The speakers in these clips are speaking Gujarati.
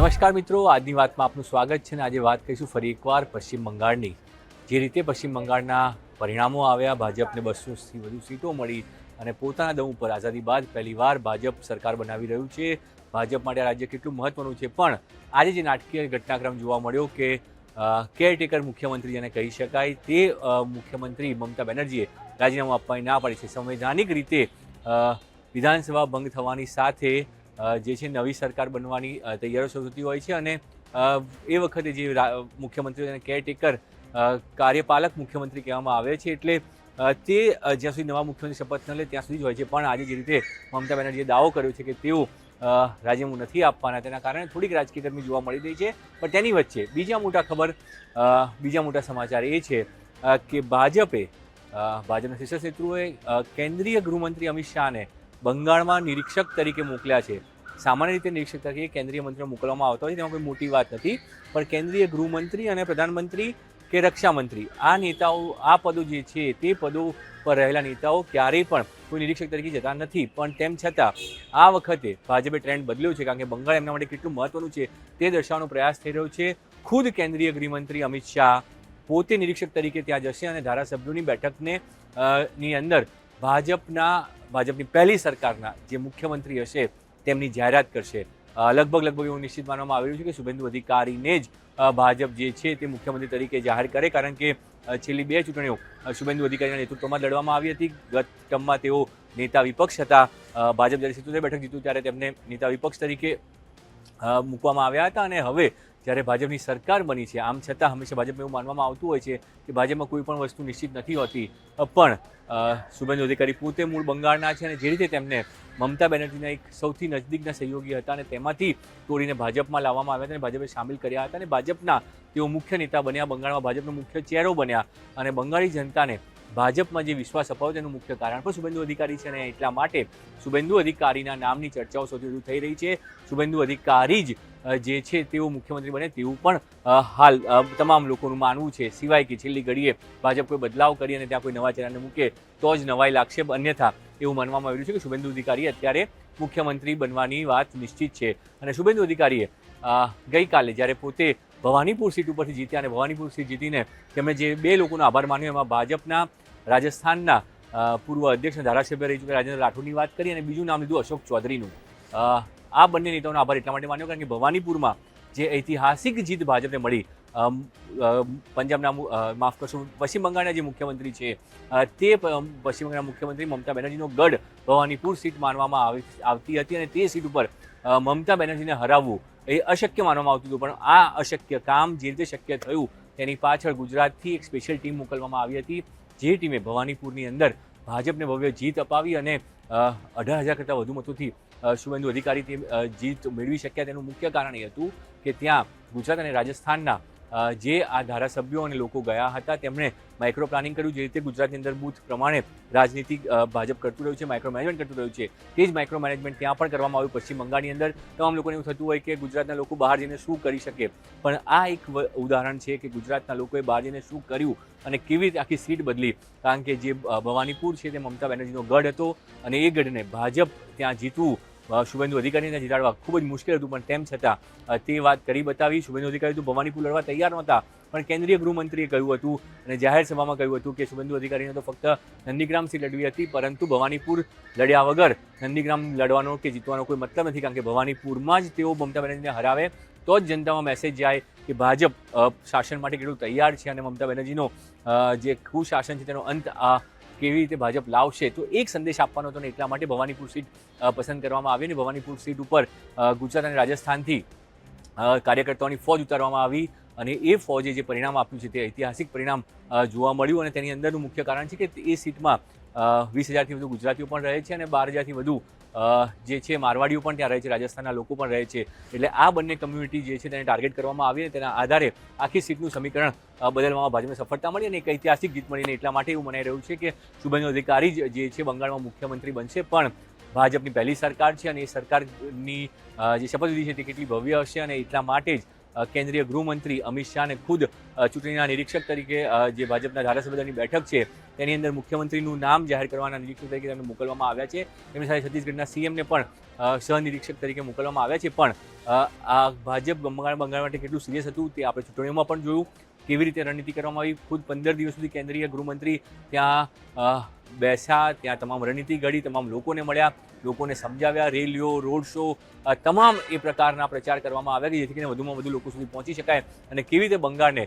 નમસ્કાર મિત્રો, આજની વાતમાં આપનું સ્વાગત છે. અને આજે વાત કરીશું ફરી એકવાર પશ્ચિમ બંગાળની. જે રીતે પશ્ચિમ બંગાળના પરિણામો આવ્યા, ભાજપને 200થી વધુ સીટો મળી અને પોતાના દમ ઉપર આઝાદી બાદ પહેલીવાર ભાજપ સરકાર બનાવી રહ્યું છે. ભાજપ માટે રાજ્ય કેટલું મહત્વનું છે, પણ આજે જે નાટકીય ઘટનાક્રમ જોવા મળ્યો કે કેરટેકર મુખ્યમંત્રી જેને કહી શકાય તે મુખ્યમંત્રી મમતા બેનર્જીએ રાજીનામું આપવાની ના પાડી છે. સંવૈધાનિક રીતે વિધાનસભા ભંગ થવાની સાથે જે છે નવી સરકાર બનવાની તૈયારીઓ શરૂ થતી હોય છે અને એ વખતે જે મુખ્યમંત્રી અને કેરટેકર કાર્યપાલક મુખ્યમંત્રી કહેવામાં આવે છે, એટલે તે જ્યાં સુધી નવા મુખ્યમંત્રી શપથ ન લે ત્યાં સુધી જ હોય છે. પણ આજે જે રીતે મમતા બેનર્જીએ દાવો કર્યો છે કે તેઓ રાજીનામું નથી આપવાના, તેના કારણે થોડીક રાજકીય ગરમી જોવા મળી રહી છે. પણ તેની વચ્ચે બીજા મોટા સમાચાર એ છે કે ભાજપના શીર્ષ નેતૃત્વએ કેન્દ્રીય ગૃહમંત્રી અમિત શાહને બંગાળમાં નિરીક્ષક તરીકે મોકલ્યા છે. સામાન્ય રીતે નિરીક્ષક તરીકે કેન્દ્રીય મંત્રીઓ મોકલવામાં આવતા હોય તેમાં કોઈ મોટી વાત નથી, પણ કેન્દ્રીય ગૃહમંત્રી અને પ્રધાનમંત્રી કે રક્ષામંત્રી આ નેતાઓ આ પદો જે છે તે પદો પર રહેલા નેતાઓ ક્યારેય પણ કોઈ નિરીક્ષક તરીકે જતા નથી. પણ તેમ છતાં આ વખતે ભાજપે ટ્રેન્ડ બદલ્યો છે, કારણ કે બંગાળ એમના માટે કેટલું મહત્વનું છે તે દર્શાવવાનો પ્રયાસ થઈ રહ્યો છે. ખુદ કેન્દ્રીય ગૃહમંત્રી અમિત શાહ પોતે નિરીક્ષક તરીકે ત્યાં જશે અને ધારાસભ્યોની બેઠકને ની અંદર ભાજપની પહેલી સરકારના જે મુખ્યમંત્રી હશે તેમની જાહેરાત કરશે. લગભગ એવું નિશ્ચિત માનવામાં આવી રહ્યું છે કે શુભેન્દુ અધિકારીને જ ભાજપ જે છે તે મુખ્યમંત્રી તરીકે જાહેર કરે, કારણ કે છેલ્લી 2 ચૂંટણીઓ શુભેન્દુ અધિકારીના નેતૃત્વમાં લડવામાં આવી હતી. ગત ટર્મમાં તેઓ નેતા વિપક્ષ હતા. ભાજપ જ્યારે 77 બેઠક જીત્યું ત્યારે તેમને નેતા વિપક્ષ તરીકે મૂકવામાં આવ્યા હતા અને હવે જ્યારે ભાજપની સરકાર બની છે, આમ છતાં હંમેશા ભાજપમાં એવું માનવામાં આવતું હોય છે કે ભાજપમાં કોઈ પણ વસ્તુ નિશ્ચિત નથી હોતી. પણ શુભેન્દુ અધિકારી પોતે મૂળ બંગાળના છે અને જે રીતે તેમને મમતા બેનર્જીના એક સૌથી નજદીકના સહયોગી હતા અને તેમાંથી તોડીને ભાજપમાં લાવવામાં આવ્યા હતા અને ભાજપે સામેલ કર્યા હતા અને ભાજપના તેઓ મુખ્ય નેતા બન્યા, બંગાળમાં ભાજપનો મુખ્ય ચહેરો બન્યા અને બંગાળી જનતાને ભાજપમાં જે વિશ્વાસ અપાવ્યો તેનું મુખ્ય કારણ પણ શુભેન્દુ અધિકારી છે. અને એટલા માટે શુભેન્દુ અધિકારીના નામની ચર્ચાઓ સૌથી વધુ થઈ રહી છે. શુભેન્દુ અધિકારી જ જે છે તેઓ મુખ્યમંત્રી બને તેવું પણ હાલ તમામ લોકોનું માનવું છે, સિવાય કે છેલ્લી ઘડીએ ભાજપ કોઈ બદલાવ કરી અને ત્યાં કોઈ નવા ચહેરાને મૂકે તો જ નવાઈ લાગશે. અન્યથા એવું માનવામાં આવી રહ્યું છે કે શુભેન્દુ અધિકારી અત્યારે મુખ્યમંત્રી બનવાની વાત નિશ્ચિત છે. અને શુભેન્દુ અધિકારીએ ગઈકાલે જ્યારે પોતે ભવાનીપુર સીટ ઉપરથી જીત્યા અને ભવાનીપુર સીટ જીતીને તેમણે જે 2 લોકોનો આભાર માન્યો, એમાં ભાજપના રાજસ્થાનના પૂર્વ અધ્યક્ષ અને ધારાસભ્ય રહી ચૂક્યા રાજેન્દ્ર રાઠોડની વાત કરી અને બીજું નામ લીધું અશોક ચૌધરીનું. આ બંને નેતાઓનો આભાર એટલા માટે માન્યો કારણ કે ભવાનીપુરમાં જે ઐતિહાસિક જીત ભાજપને મળી, પશ્ચિમ બંગાળના જે મુખ્યમંત્રી છે તે પશ્ચિમ બંગાળના મુખ્યમંત્રી મમતા બેનર્જીનો ગઢ ભવાનીપુર સીટ માનવામાં આવતી હતી અને તે સીટ ઉપર મમતા બેનર્જીને હરાવવું એ અશક્ય માનવામાં આવતું હતું. પણ આ અશક્ય કામ જે રીતે શક્ય થયું તેની પાછળ ગુજરાતથી એક સ્પેશિયલ ટીમ મોકલવામાં આવી હતી, જે ટીમે ભવાનીપુરની અંદર ભાજપને ભવ્ય જીત અપાવી અને 18,000 કરતાં વધુ મતોથી શુભેન્દુ અધિકારી તે જીત મેળવી શક્યા. તેનું મુખ્ય કારણ એ હતું કે ત્યાં ગુજરાત અને રાજસ્થાનના જે આ ધારાસભ્યો અને લોકો ગયા હતા તેમણે માઇક્રો પ્લાનિંગ કર્યું. જે રીતે ગુજરાતની અંદર બૂથ પ્રમાણે રાજનીતિ ભાજપ કરતું રહ્યું છે, માઇક્રો મેનેજમેન્ટ કરતું રહ્યું છે, તે જ માઇક્રો મેનેજમેન્ટ ત્યાં પણ કરવામાં આવ્યું. પશ્ચિમ બંગાળની અંદર તમામ લોકોને એવું થતું હોય કે ગુજરાતના લોકો બહાર જઈને શું કરી શકે, પણ આ એક ઉદાહરણ છે કે ગુજરાતના લોકોએ બહાર જઈને શું કર્યું અને કેવી રીતે આખી સીટ બદલી. કારણ કે જે ભવાનીપુર છે તે મમતા બેનર્જીનો ગઢ હતો અને એ ગઢને ભાજપ ત્યાં જીતવું શુભેન્દુ અધિકારીને જીતાડવા ખૂબ જ મુશ્કેલ હતું. પણ તેમ છતાં તે વાત કરી બતાવી. શુભેન્દુ અધિકારી તો ભવાનીપુર લડવા તૈયાર નહોતા, પણ કેન્દ્રીય ગૃહમંત્રીએ કહ્યું હતું અને જાહેર સભામાં કહ્યું હતું કે શુભેન્દુ અધિકારીને તો ફક્ત નંદીગ્રામ સીટ લડવી હતી, પરંતુ ભવાનીપુર લડ્યા વગર નંદીગ્રામ લડવાનો કે જીતવાનો કોઈ મતલબ નથી, કારણ કે ભવાનીપુરમાં જ તેઓ મમતા બેનર્જીને હરાવે તો જ જનતામાં મેસેજ જાય કે ભાજપ શાસન માટે કેટલું તૈયાર છે અને મમતા બેનર્જીનો જે કુશાસન છે તેનો અંત કેવી રીતે ભાજપ લાવશે. તો એક સંદેશ આપવાનો હતો અને એટલા માટે ભવાનીપુર સીટ પસંદ કરવામાં આવી અને ભવાનીપુર સીટ ઉપર ગુજરાત અને રાજસ્થાનથી કાર્યકર્તાઓની ફોજ ઉતારવામાં આવી અને એ ફોજે જે પરિણામ આપ્યું છે તે ઐતિહાસિક પરિણામ જોવા મળ્યું. અને તેની અંદરનું મુખ્ય કારણ છે કે એ સીટમાં 20,000થી વધુ ગુજરાતીઓ પણ રહે છે અને 12,000થી વધુ જે છે મારવાડીઓ પણ ત્યાં રહે છે, રાજસ્થાનના લોકો પણ રહે છે. એટલે આ બંને કમ્યુનિટી જે છે તેને ટાર્ગેટ કરવામાં આવી અને તેના આધારે આખી સીટનું સમીકરણ બદલવામાં ભાજપને સફળતા મળી અને એક ઐતિહાસિક જીત મળીને એટલા માટે એવું મનાઈ રહ્યું છે કે શુભેન્દુ અધિકારી જે છે બંગાળમાં મુખ્યમંત્રી બનશે. પણ ભાજપની પહેલી સરકાર છે અને એ સરકારની જે શપથવિધિ છે તે કેટલી ભવ્ય હશે અને એટલા માટે જ કેન્દ્રીય ગૃહમંત્રી અમિત શાહને ખુદ ચૂંટણીના નિરીક્ષક તરીકે જે ભાજપના ધારાસભ્યોની બેઠક છે તેની અંદર મુખ્યમંત્રીનું નામ જાહેર કરવાના નિરીક્ષક તરીકે તેમને મોકલવામાં આવ્યા છે. તેમની સાથે છત્તીસગઢના સીએમને પણ સહનિરીક્ષક તરીકે મોકલવામાં આવ્યા છે. પણ આ ભાજપ બંગાળ માટે કેટલું સિરિયસ હતું તે આપણે ચૂંટણીઓમાં પણ જોયું. કેવી રીતે રણનીતિ કરવામાં આવી. ખુદ 15 દિવસ સુધી કેન્દ્રીય ગૃહમંત્રી ત્યાં બેસ્યા, ત્યાં તમામ રણનીતિ ઘડી, તમામ લોકોને મળ્યા, લોકોને સમજાવ્યા, રેલીઓ, રોડ શો, તમામ એ પ્રકારના પ્રચાર કરવામાં આવ્યા કે જેથી કરીને વધુમાં વધુ લોકો સુધી પહોંચી શકાય અને કેવી રીતે બંગાળને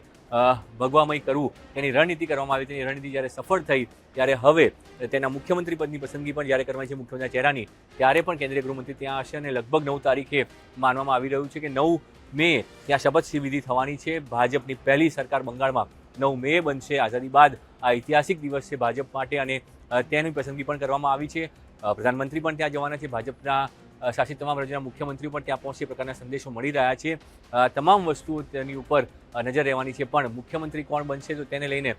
ભગવામય કરવું તેની રણનીતિ કરવામાં આવી. તેની રણનીતિ જ્યારે સફળ થઈ ત્યારે હવે તેના મુખ્યમંત્રી પદની પસંદગી પણ જ્યારે કરવાની છે મુખ્યમંત્રીના ચહેરાની, ત્યારે પણ કેન્દ્રીય ગૃહમંત્રી ત્યાં હશે અને લગભગ 9 તારીખે માનવામાં આવી રહ્યું છે કે 9 મે ત્યાં શપથ વિધિ થવાની છે. ભાજપની પહેલી સરકાર બંગાળમાં 9 મે બનશે. આઝાદી બાદ આ ઐતિહાસિક દિવસ છે ભાજપ માટે અને તેની પસંદગી પણ કરવામાં આવી છે. પ્રધાનમંત્રી પણ ત્યાં જવાના છે. ભાજપના શાસિત તમામ રાજ્યોના મુખ્યમંત્રીઓ પણ ત્યાં પહોંચે પ્રકારના સંદેશો મળી રહ્યા છે. તમામ વસ્તુઓ તેની ઉપર નજર રહેવાની છે. પણ મુખ્યમંત્રી કોણ બનશે તો તેને લઈને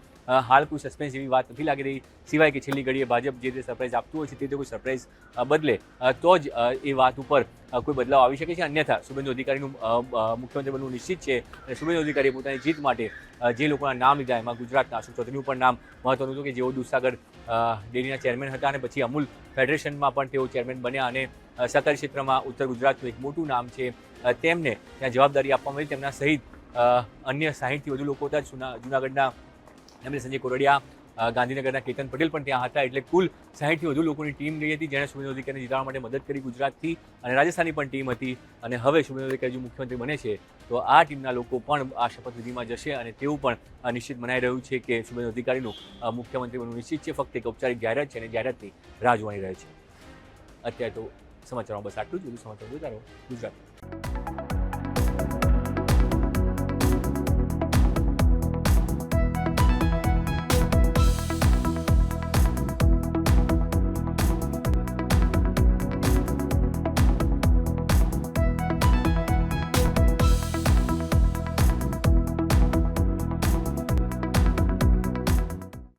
હાલ કોઈ સસ્પેન્સ જેવી વાત નથી લાગી રહી, સિવાય કે છેલ્લી ઘડીએ ભાજપ જે રીતે સરપ્રાઈઝ આપતું હોય છે તે કોઈ સરપ્રાઈઝ બદલે તો જ એ વાત ઉપર કોઈ બદલાવ આવી શકે છે. અન્યથા શુભેન્દુ અધિકારીનું મુખ્યમંત્રી બનવું નિશ્ચિત છે અને શુભેન્દુ અધિકારીએ પોતાની જીત માટે જે લોકોના નામ લીધા એમાં ગુજરાતના અશોક ચૌધરીનું પણ નામ મહત્વનું હતું કે જેઓ દૂધસાગર ડેરીના ચેરમેન હતા અને પછી અમૂલ ફેડરેશનમાં પણ તેઓ ચેરમેન બન્યા અને સહકારી ક્ષેત્રમાં ઉત્તર ગુજરાતનું એક મોટું નામ છે. તેમને ત્યાં જવાબદારી આપવામાં આવી. તેમના સહિત અન્ય 60થી વધુ લોકો હતા. જૂનાગઢના એમએલએ સંજય કોરડિયા, ગાંધીનગરના કેતન પટેલ પણ ત્યાં હતા. એટલે કુલ 60થી વધુ લોકોની ટીમ ગઈ હતી જેણે શુભેન્દુ અધિકારીને જીતાડવા માટે મદદ કરી ગુજરાતથી, અને રાજસ્થાનની પણ ટીમ હતી. અને હવે શુભેન્દુ અધિકારી જો મુખ્યમંત્રી બને છે તો આ ટીમના લોકો પણ આ શપથવિધિમાં જશે અને તેવું પણ નિશ્ચિત મનાઈ રહ્યું છે કે શુભેન્દુ અધિકારીનું મુખ્યમંત્રી બનવું નિશ્ચિત છે. ફક્ત એક ઔપચારિક જાહેરાત છે અને જાહેરાતની રાહ જોવાની રહે છે. અત્યારે તો સમાચારોમાં બસ આટલું જ. વધુ સમાચાર જોતા રહો ગુજરાત.